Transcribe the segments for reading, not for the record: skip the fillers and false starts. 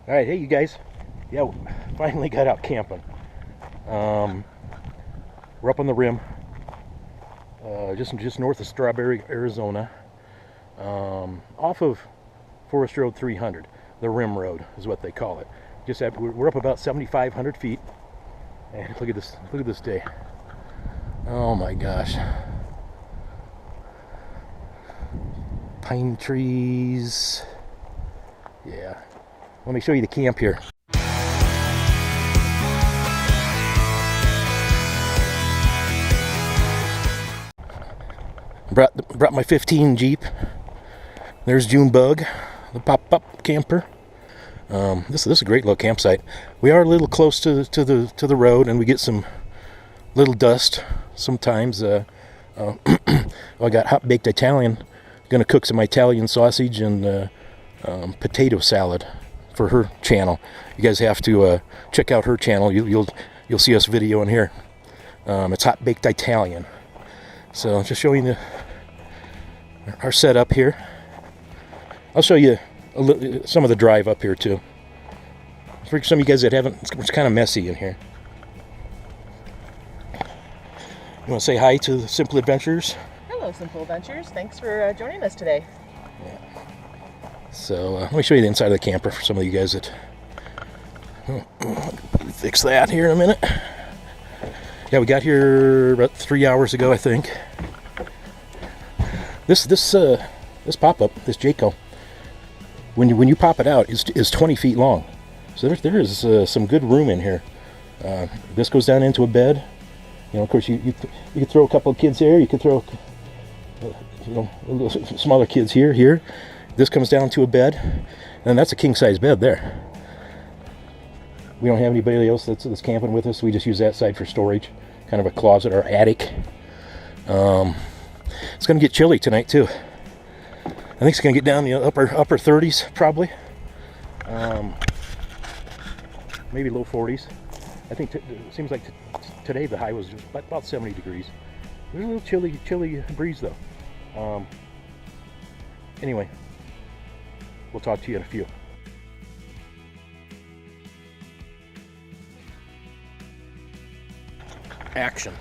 All right, hey you guys. Yeah, finally got out camping. We're up on the rim, just north of Strawberry, Arizona, off of Forest Road 300. The Rim Road is what they call it. We're up about 7,500 feet, and look at this. Look at this day. Oh my gosh. Pine trees. Yeah. Let me show you the camp here. Brought my 15 Jeep. There's Junebug, the pop-up camper. This is a great little campsite. We are a little close to the road, and we get some little dust sometimes. I got hot baked Italian. Gonna cook some Italian sausage and potato salad for her channel. You guys have to check out her channel. You'll see us videoing here. It's hot baked Italian. So just showing our setup here. I'll show you some of the drive up here too. For some of you guys that haven't, it's kind of messy in here. You want to say hi to the Simple Adventures? Hello, Simple Adventures. Thanks for joining us today. Yeah. So let me show you the inside of the camper for some of you guys that fix that here in a minute. Yeah, we got here about 3 hours ago, I think. This pop-up, this Jayco, when you pop it out, is 20 feet long. So there is some good room in here. This goes down into a bed. You know, of course, you could throw a couple of kids there. You could throw, smaller kids here. This comes down to a bed, and that's a king-size bed there. We don't have anybody else that's camping with us. We just use that side for storage, kind of a closet or attic. It's going to get chilly tonight too. I think it's going to get down in the upper 30s probably. Maybe low 40s. I think it seems like today the high was just about 70 degrees. There's a little chilly breeze though. Anyway, we'll talk to you in a few. Action.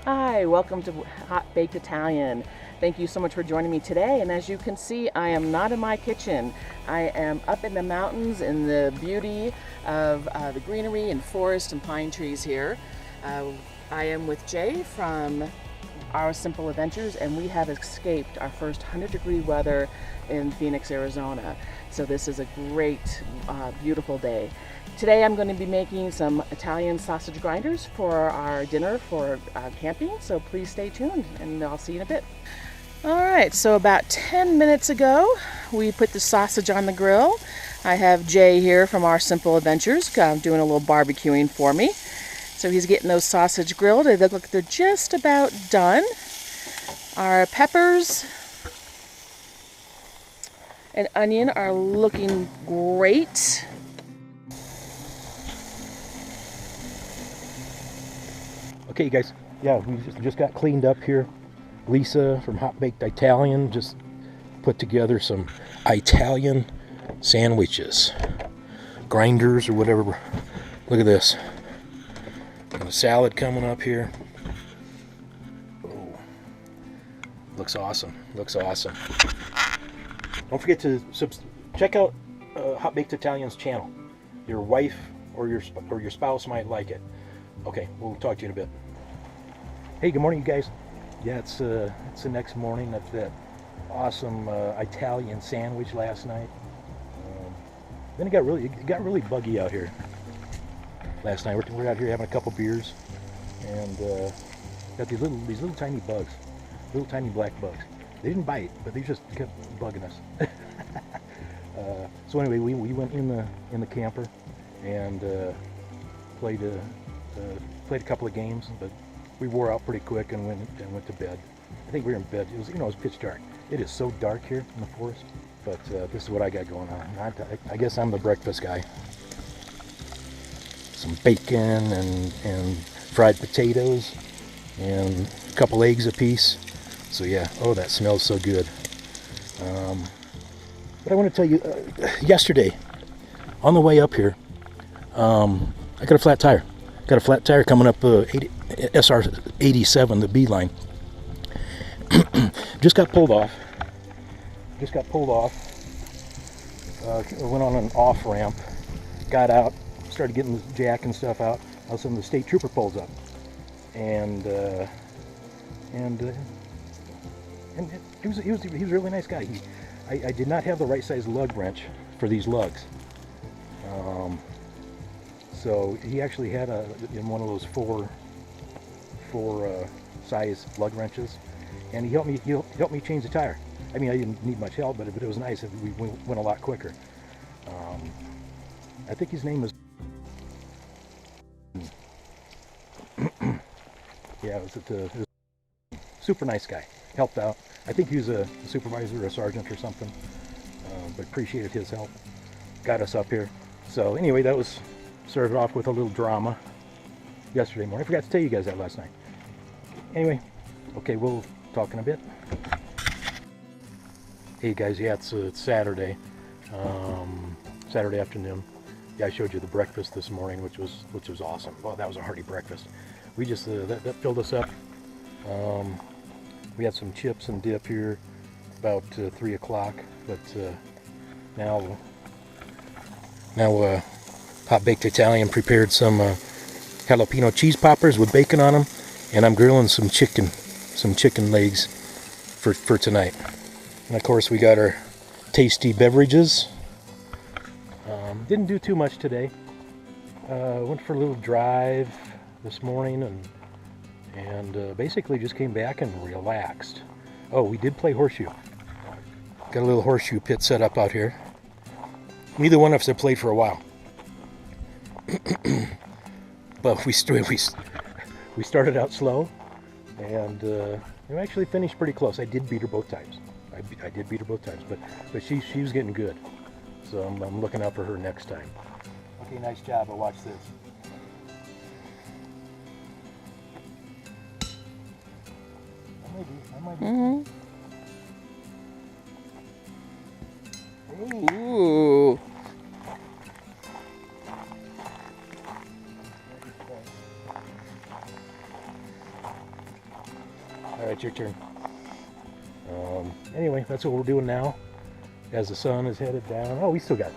Hi, welcome to Hot Baked Italian. Thank you so much for joining me today. And as you can see, I am not in my kitchen. I am up in the mountains in the beauty of the greenery and forest and pine trees here. I am with Jay from Our Simple Adventures, and we have escaped our first 100-degree weather in Phoenix, Arizona. So this is a great, beautiful day. Today I'm going to be making some Italian sausage grinders for our dinner for camping, so please stay tuned and I'll see you in a bit. Alright, so about 10 minutes ago we put the sausage on the grill. I have Jay here from Our Simple Adventures doing a little barbecuing for me. So he's getting those sausage grilled. They look like they're just about done. Our peppers and onion are looking great. Okay, you guys. Yeah, we just got cleaned up here. Lisa from Hot Baked Italian just put together some Italian sandwiches, grinders or whatever. Look at this. Got a salad coming up here. Oh, looks awesome. Looks awesome. Don't forget to check out Hot Baked Italian's channel. Your wife or your spouse might like it. Okay, we'll talk to you in a bit. Hey, good morning, you guys. Yeah, it's the next morning. That's that awesome Italian sandwich last night. Then it got really buggy out here last night. We're out here having a couple beers, and got these little tiny bugs, little tiny black bugs. They didn't bite, but they just kept bugging us. So anyway, we went in the camper and played a couple of games, but we wore out pretty quick and went to bed. I think we were in bed. It was pitch dark. It is so dark here in the forest, but this is what I got going on. I guess I'm the breakfast guy. Some bacon and fried potatoes and a couple eggs apiece. So yeah, oh, that smells so good. But I want to tell you, yesterday on the way up here, I got a flat tire. Got a flat tire coming up SR 87, the B line. Just got pulled off. Went on an off ramp. Got out. Started getting the jack and stuff out. All of a sudden, the state trooper pulls up, and he was a really nice guy. I did not have the right size lug wrench for these lugs. So he actually had in one of those four size lug wrenches, and he helped me change the tire. I mean, I didn't need much help, but it was nice. We went a lot quicker. I think his name was. Yeah, it was a super nice guy. Helped out. I think he was a supervisor or a sergeant or something, but appreciated his help. Got us up here. So anyway, that was started off with a little drama yesterday morning. I forgot to tell you guys that last night. Anyway, okay, we'll talk in a bit. Hey guys, yeah, it's Saturday, Saturday afternoon. Yeah, I showed you the breakfast this morning, which was awesome. Well, that was a hearty breakfast. We just that filled us up. We had some chips and dip here about 3 o'clock, but now Hot Baked Italian prepared some jalapeno cheese poppers with bacon on them, and I'm grilling some chicken legs for tonight. And of course, we got our tasty beverages. Didn't do too much today. Went for a little drive this morning, and basically just came back and relaxed. Oh, we did play horseshoe. Got a little horseshoe pit set up out here. Neither one of us have played for a while. But we started out slow, and we actually finished pretty close. I did beat her both times. I did beat her both times, but she was getting good. So I'm looking out for her next time. Okay, nice job. I'll watch this. I might be. Mm-hmm. Ooh. All right, your turn. Anyway, that's what we're doing now. As the sun is headed down. Oh, we still got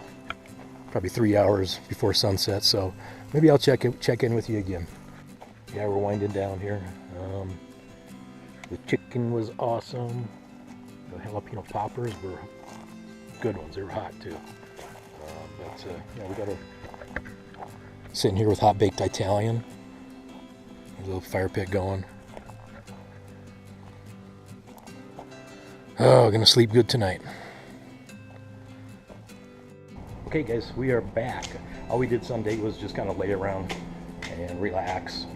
probably 3 hours before sunset, so maybe I'll check in with you again. Yeah, we're winding down here. The chicken was awesome. The jalapeno poppers were good ones. They were hot too. Yeah, we got a sitting here with Hot Baked Italian. A little fire pit going. Oh, gonna sleep good tonight. Okay guys, we are back. All we did Sunday was just kind of lay around and relax.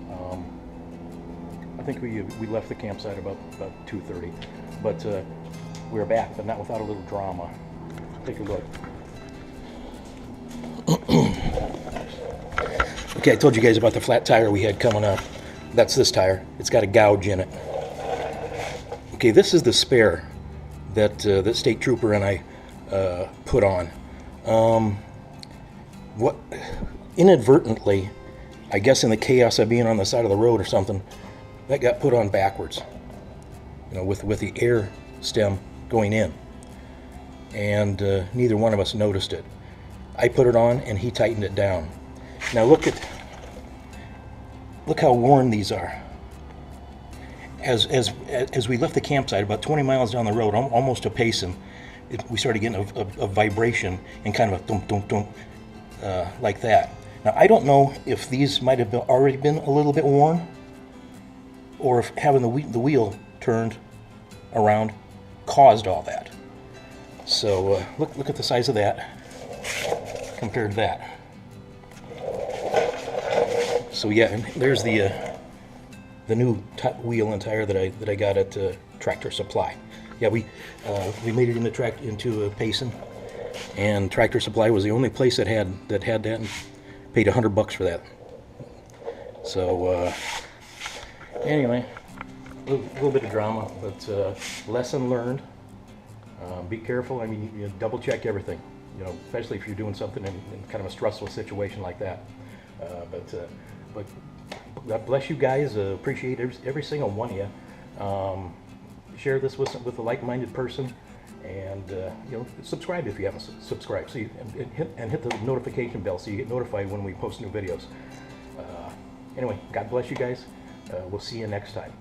I think we left the campsite about 2:30, but we're back, but not without a little drama. Take a look. Okay, I told you guys about the flat tire we had coming up. That's this tire. It's got a gouge in it. Okay, this is the spare that that state trooper and I put on. What inadvertently, I guess in the chaos of being on the side of the road or something, that got put on backwards, you know, with the air stem going in, and neither one of us noticed it. I put it on and he tightened it down. Now look how worn these are. As we left the campsite about 20 miles down the road, almost to Payson, we started getting a vibration and kind of a thump, thump, thump, like that. Now, I don't know if these might have already been a little bit worn, or if having the wheel turned around caused all that. So look at the size of that compared to that. So yeah, and there's the new wheel and tire that I got at Tractor Supply. Yeah, we made it into Payson, and Tractor Supply was the only place that had that, and paid $100 for that. So anyway, a little bit of drama, but lesson learned. Be careful. I mean, you double check everything. you know, especially if you're doing something in kind of a stressful situation like that. But God bless you guys. Appreciate every single one of you. Share this with a like-minded person, and you know, subscribe if you haven't subscribed. So and hit the notification bell so you get notified when we post new videos. Anyway, God bless you guys. We'll see you next time.